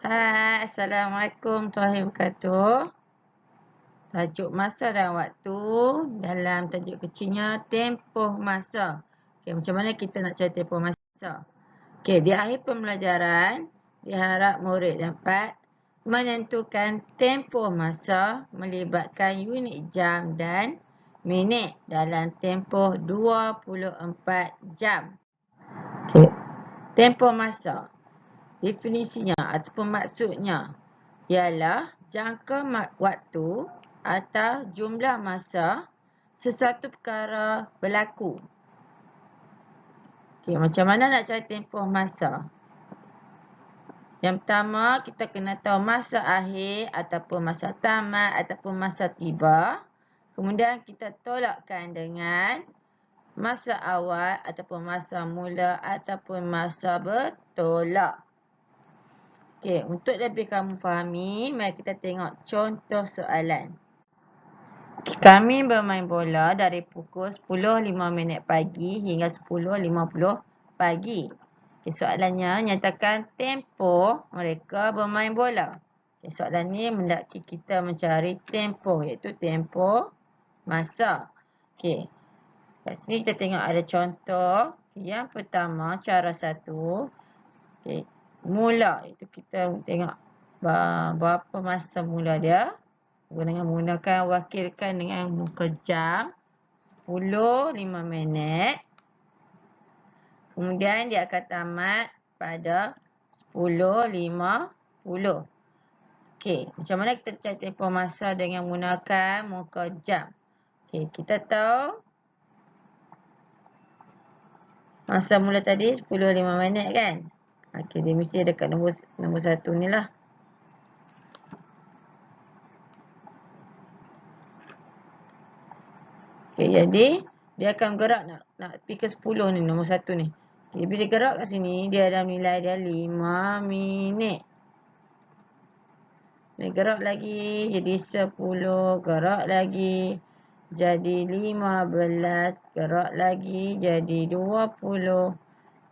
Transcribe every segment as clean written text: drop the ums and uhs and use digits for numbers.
Hai, Assalamualaikum warahmatullahi wabarakatuh. Tajuk masa dan waktu dalam tajuk kecilnya tempoh masa. Okey, macam mana kita nak cari tempoh masa? Okey, di akhir pembelajaran, diharap murid dapat menentukan tempoh masa melibatkan unit jam dan minit dalam tempoh 24 jam. Okey, tempoh masa. Definisinya ataupun maksudnya ialah jangka waktu atau jumlah masa sesuatu perkara berlaku. Okey, macam mana nak cari tempoh masa? Yang pertama, kita kena tahu masa akhir ataupun masa tamat ataupun masa tiba. Kemudian kita tolakkan dengan masa awal ataupun masa mula ataupun masa bertolak. Okey, untuk lebih kamu fahami, mari kita tengok contoh soalan. Kami bermain bola dari pukul 10.05 pagi hingga 10.50 pagi. Okay, soalannya nyatakan tempoh mereka bermain bola. Okay, soalan ni mendaki kita mencari tempoh, iaitu tempoh masa. Okay, kat sini kita tengok ada contoh. Yang pertama, cara satu. Okay, mula, itu kita tengok berapa masa mula dia. Dengan menggunakan wakilkan dengan muka jam 10.05. Kemudian dia akan tamat pada 10.50. Okey, macam mana kita cari tempoh masa dengan menggunakan muka jam? Okey, kita tahu masa mula tadi 10.05 kan? Okey, dia mesti dekat nombor 1 ni lah. Okay, jadi dia akan gerak nak pergi ke 10 ni, nombor 1 ni. Okay, bila dia gerak kat sini, dia ada nilai dia 5 minit. Dia gerak lagi jadi 10, gerak lagi jadi 15, gerak lagi jadi 20,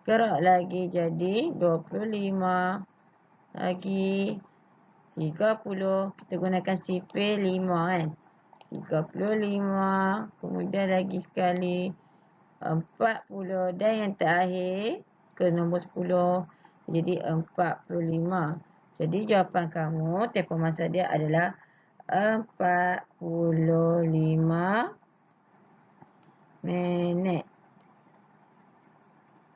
gerak lagi jadi 25, lagi 30. Kita gunakan sifir 5 kan. 35, kemudian lagi sekali 40 dan yang terakhir ke nombor 10 jadi 45. Jadi jawapan kamu tempoh masa dia adalah 45 minit.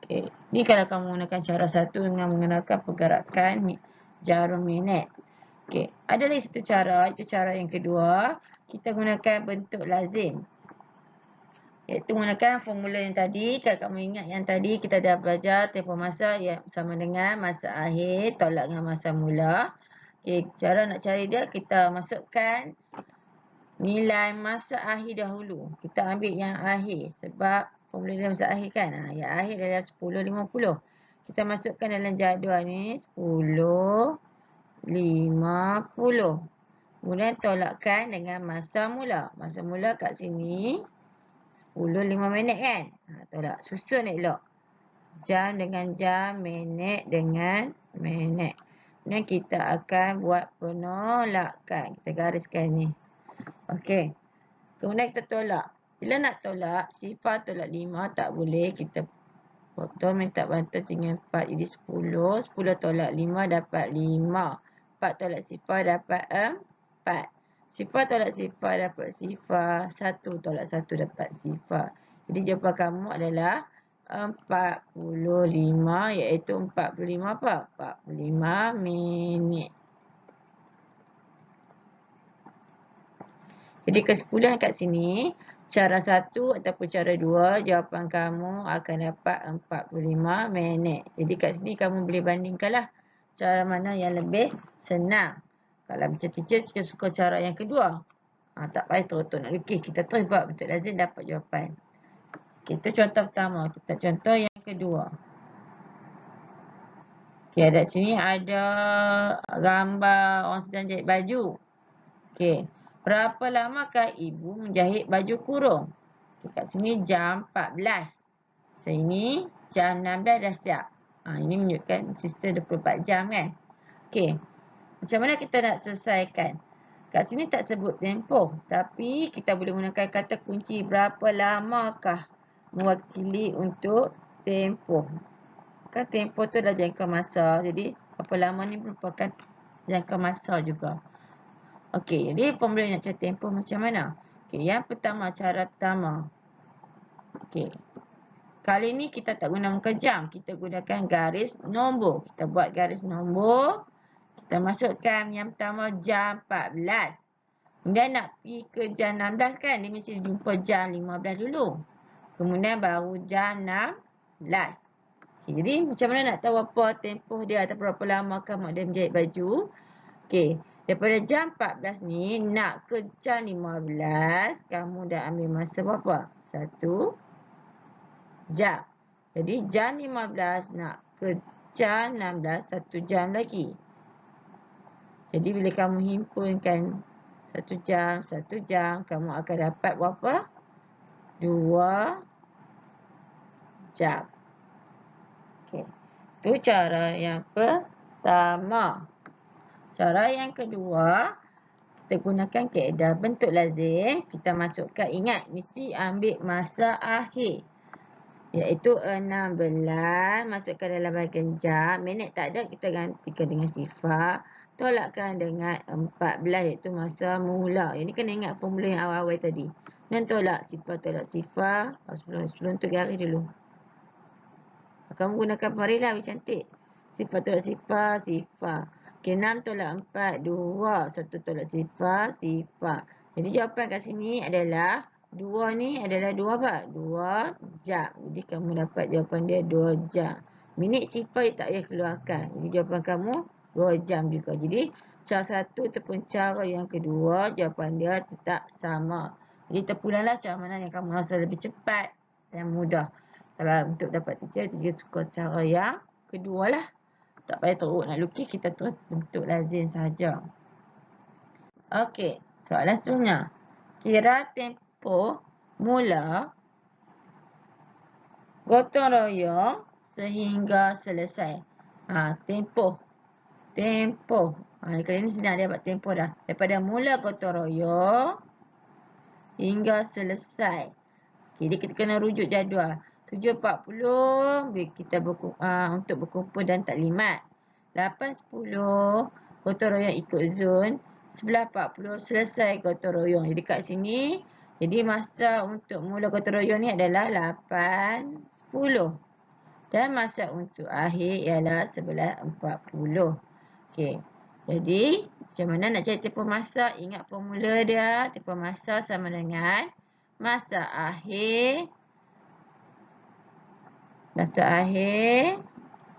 Okey, ni kalau kamu gunakan cara satu dengan menggunakan pergerakan jarum minit. Okey, ada lagi satu cara, itu cara yang kedua. Kita gunakan bentuk lazim, iaitu menggunakan formula yang tadi. Kalau kamu ingat yang tadi kita dah belajar tempoh masa yang sama dengan masa akhir tolak dengan masa mula. Okey, cara nak cari dia, kita masukkan nilai masa akhir dahulu. Kita ambil yang akhir sebab formula dia masa akhir kan. Yang akhir adalah 10.50. Kita masukkan dalam jadual ni 10.50. Kemudian tolakkan dengan masa mula. Masa mula kat sini 10.05 kan. Tolak. Susun elok. Jam dengan jam, minit dengan minit. Dan kita akan buat penolakan. Kita gariskan ni. Okey. Kemudian kita tolak. Bila nak tolak, sifar tolak 5 tak boleh. Kita potong minta bantuan tinggal 4. Jadi 10. 10 tolak 5 dapat 5. 4 tolak sifar dapat 4. Sifar tolak sifar dapat sifar. 1 tolak 1 dapat sifar. Jadi jawapan kamu adalah 45, iaitu 45 apa? 45 minit. Jadi kesimpulan kat sini, cara 1 ataupun cara 2, jawapan kamu akan dapat 45 minit. Jadi kat sini kamu boleh bandingkanlah cara mana yang lebih senang. Kalau macam teacher suka cara yang kedua. Tak payah terus nak lukis. Kita terus buat bentuk lazim dapat jawapan. Okay, itu contoh pertama. Kita contoh yang kedua. Okay, ada sini ada gambar orang sedang jahit baju. Okay, berapa lamakah ibu menjahit baju kurung? Okay, kat sini jam 14. Sini jam 16 dah siap. Ini menunjukkan sistem 24 jam kan. Okay. Macam mana kita nak selesaikan? Kat sini tak sebut tempoh. Tapi kita boleh gunakan kata kunci berapa lamakah mewakili untuk tempoh. Kan tempoh tu dah jangka masa. Jadi berapa lama ni merupakan jangka masa juga. Okey, jadi formula nak cari tempoh macam mana? Okey, yang pertama, cara pertama. Okey. Kali ni kita tak guna muka jam. Kita gunakan garis nombor. Kita buat garis nombor. Kita masukkan yang pertama jam 14. Kemudian nak pergi ke jam 16 kan. Dia mesti jumpa jam 15 dulu. Kemudian baru jam 16. Okay, jadi macam mana nak tahu apa tempoh dia atau berapa lama kamu dia menjahit baju. Okey. Daripada jam 14 ni nak ke jam 15. Kamu dah ambil masa berapa? 1 jam. Jadi jam 15 nak ke jam 16, 1 jam lagi. Jadi bila kamu himpunkan 1 jam, kamu akan dapat berapa? 2 jam. Okey. Itu cara yang pertama. Cara yang kedua, kita gunakan kaedah bentuk lazim. Kita masukkan, ingat, mesti ambil masa akhir. Iaitu 16, masukkan dalam bahagian jam. Minit tak ada, kita gantikan dengan sifar. Tolakkan dengan 14, iaitu masa mula. Ini kena ingat formula yang awal-awal tadi. Dan tolak sifar. Sebelum tu garis dulu. Kamu gunakan pemarilah, lebih cantik. Sifar tolak sifar. Okey, 6 tolak 4, 2. 1 tolak sifar. Jadi jawapan kat sini adalah 2 ni adalah 2 apa? 2 jam. Jadi kamu dapat jawapan dia 2 jam. Minit sifar tak payah keluarkan. Jadi jawapan kamu 2 jam juga. Jadi cara satu ataupun cara yang kedua, jawapan dia tetap sama. Jadi terpulanglah cara mana yang kamu rasa lebih cepat dan mudah. Kalau untuk dapat 3 suka cara yang kedua lah. Tak payah teruk nak lukis, kita terus bentuk lazim sahaja. Okey, soalan seterusnya. Kira tempoh mula gotong royong sehingga selesai. Tempoh. Kali ni senang dia buat tempoh dah. Daripada mula gotong royong hingga selesai. Okay, jadi kita kena rujuk jadual. 7.40 kita untuk berkumpul dan taklimat. 8.10 gotong royong ikut zon. 11.40 selesai gotong royong. Jadi kat sini, jadi masa untuk mula gotong royong ni adalah 8.10. Dan masa untuk akhir ialah 11.40. Okey. Jadi, macam mana nak cari tempoh masa? Ingat formula dia. Tempoh masa sama dengan masa akhir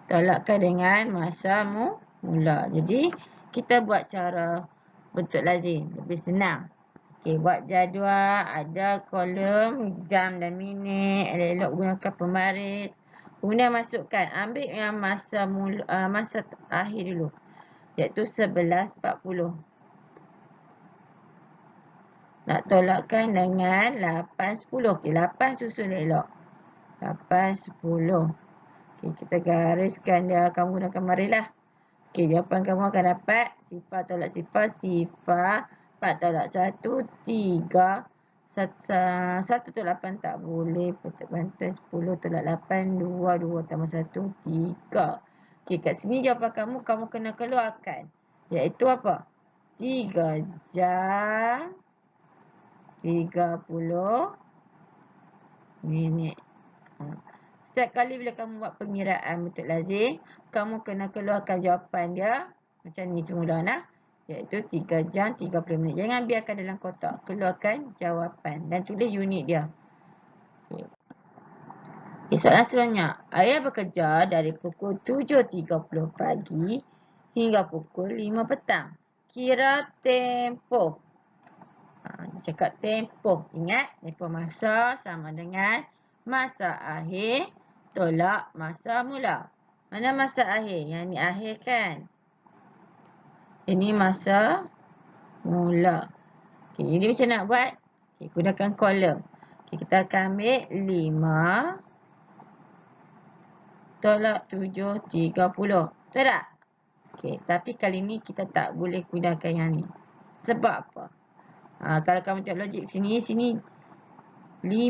tolakkan dengan masa mula. Jadi kita buat cara bentuk lazim lebih senang. Okey, buat jadual, ada kolom jam dan minit, elok gunakan pembaris. Kemudian masukkan, ambil yang masa akhir dulu, iaitu 11.40. Nak tolakkan dengan 8.10. Okey, 8 susun elok. 8.10. Okey, kita gariskan dia. Kamu gunakan marilah. Okey, jawapan kamu akan dapat sifar tolak sifar. 4 tolak 1, 3. 1 tolak 8 tak boleh. Petak bantai 10 tolak 8, 2 tambah 1, 3. Okey, kat sini jawapan kamu kena keluarkan. Iaitu apa? 3 jam 30 minit. Setiap kali bila kamu buat pengiraan bentuk lazim, kamu kena keluarkan jawapan dia macam ni semula nah. Iaitu 3 jam 30 minit. Jangan biarkan dalam kotak. Keluarkan jawapan dan tulis unit dia. Okey. Soalan seterusnya. Ayah bekerja dari pukul 7.30 pagi hingga pukul 5 petang. Kira tempoh. Cakap tempoh. Ingat, tempoh masa sama dengan masa akhir tolak masa mula. Mana masa akhir? Yang ni akhir kan? Ini masa mula. Okey, jadi macam nak buat? Okey, gunakan kolom. Okey, kita akan ambil 5 tolak 7.30. Betul tak? Okey, tapi kali ni kita tak boleh gunakan yang ni. Sebab apa? Kalau kamu tengok logik sini 5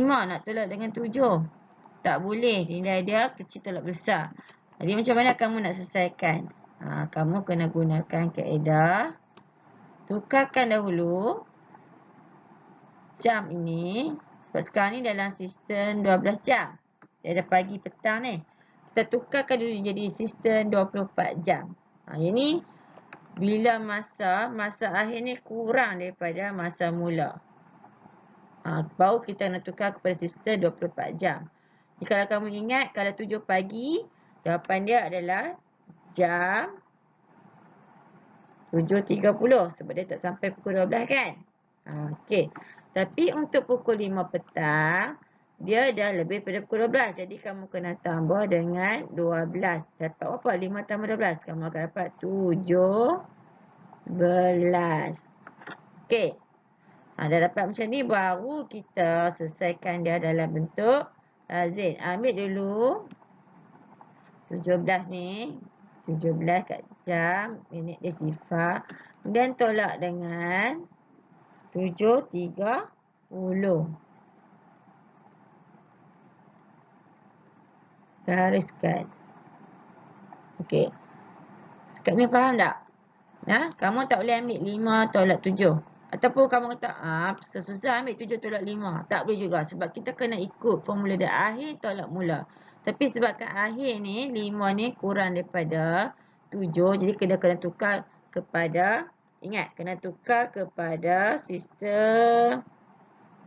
nak tolak dengan 7. Tak boleh. Nilai dia kecil tolak besar. Jadi macam mana kamu nak selesaikan? Kamu kena gunakan kaedah. Tukarkan dahulu jam ini. Sebab sekarang ni dalam sistem 12 jam. Ada pagi petang ni. Kita tukarkan dulu jadi sistem 24 jam. Yang ni bila masa akhir ni kurang daripada masa mula. Baru kita nak tukar kepada sistem 24 jam. Jadi kalau kamu ingat, kalau 7 pagi, jawapan dia adalah jam 7.30. Sebab dia tak sampai pukul 12 kan? Okey. Tapi untuk pukul 5 petang, dia dah lebih pada pukul 12. Jadi kamu kena tambah dengan 12. Dapat apa? 5 tambah 12. Kamu akan dapat 17. Okey. Dah dapat macam ni, baru kita selesaikan dia dalam bentuk lazim. Ambil dulu 17 ni. 17 kat jam, minit dia sifar. Kemudian tolak dengan 7.30. Gariskan. Okey. Sekat ni faham tak? Kamu tak boleh ambil 5 tolak 7. Ataupun kamu kata, susah ambil 7 tolak 5. Tak boleh juga. Sebab kita kena ikut formula dia. Akhir tolak mula. Tapi sebabkan akhir ni, 5 ni kurang daripada 7. Jadi kita kena tukar kepada, ingat, kena tukar kepada sistem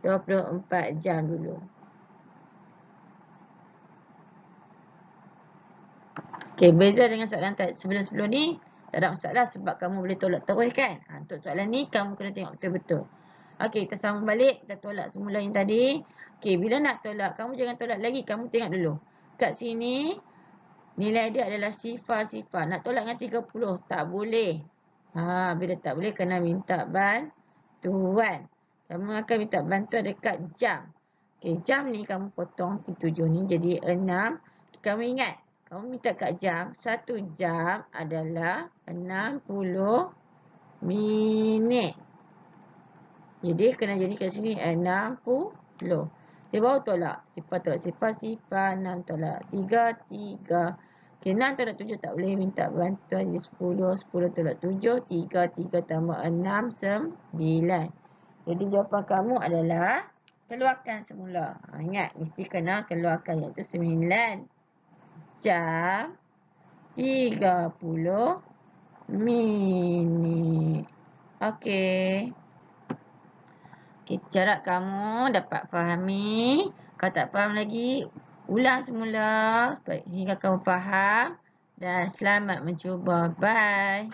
24 jam dulu. Okey, beza dengan soalan sebelum-sebelum ni, tak ada masalah sebab kamu boleh tolak terus kan. Untuk soalan ni, kamu kena tengok betul-betul. Okey, kita sambung balik. Kita tolak semula yang tadi. Okey, bila nak tolak, kamu jangan tolak lagi. Kamu tengok dulu. Kat sini, nilai dia adalah sifar-sifar. Nak tolak dengan 30, tak boleh. Bila tak boleh, kena minta bantuan. Kamu akan minta bantuan dekat jam. Okey, jam ni kamu potong 7 ni jadi 6. Kamu ingat, kamu minta kat jam, 1 jam adalah 60 minit. Jadi kena jadi kat sini 60. Dia baru tolak. Sifar tolak sifar, 6 tolak 3, 3. Okey, 6 tolak 7 tak boleh minta bantuan. Jadi 10, 10 tolak 7, 3, 3 tambah 6, 9. Jadi jawapan kamu adalah keluarkan semula. Ingat, mesti kena keluarkan iaitu 9 jam 30 minit. Okey. Okey, cara kamu dapat fahami. Kalau tak faham lagi, ulang semula hingga kamu faham. Dan selamat mencuba. Bye.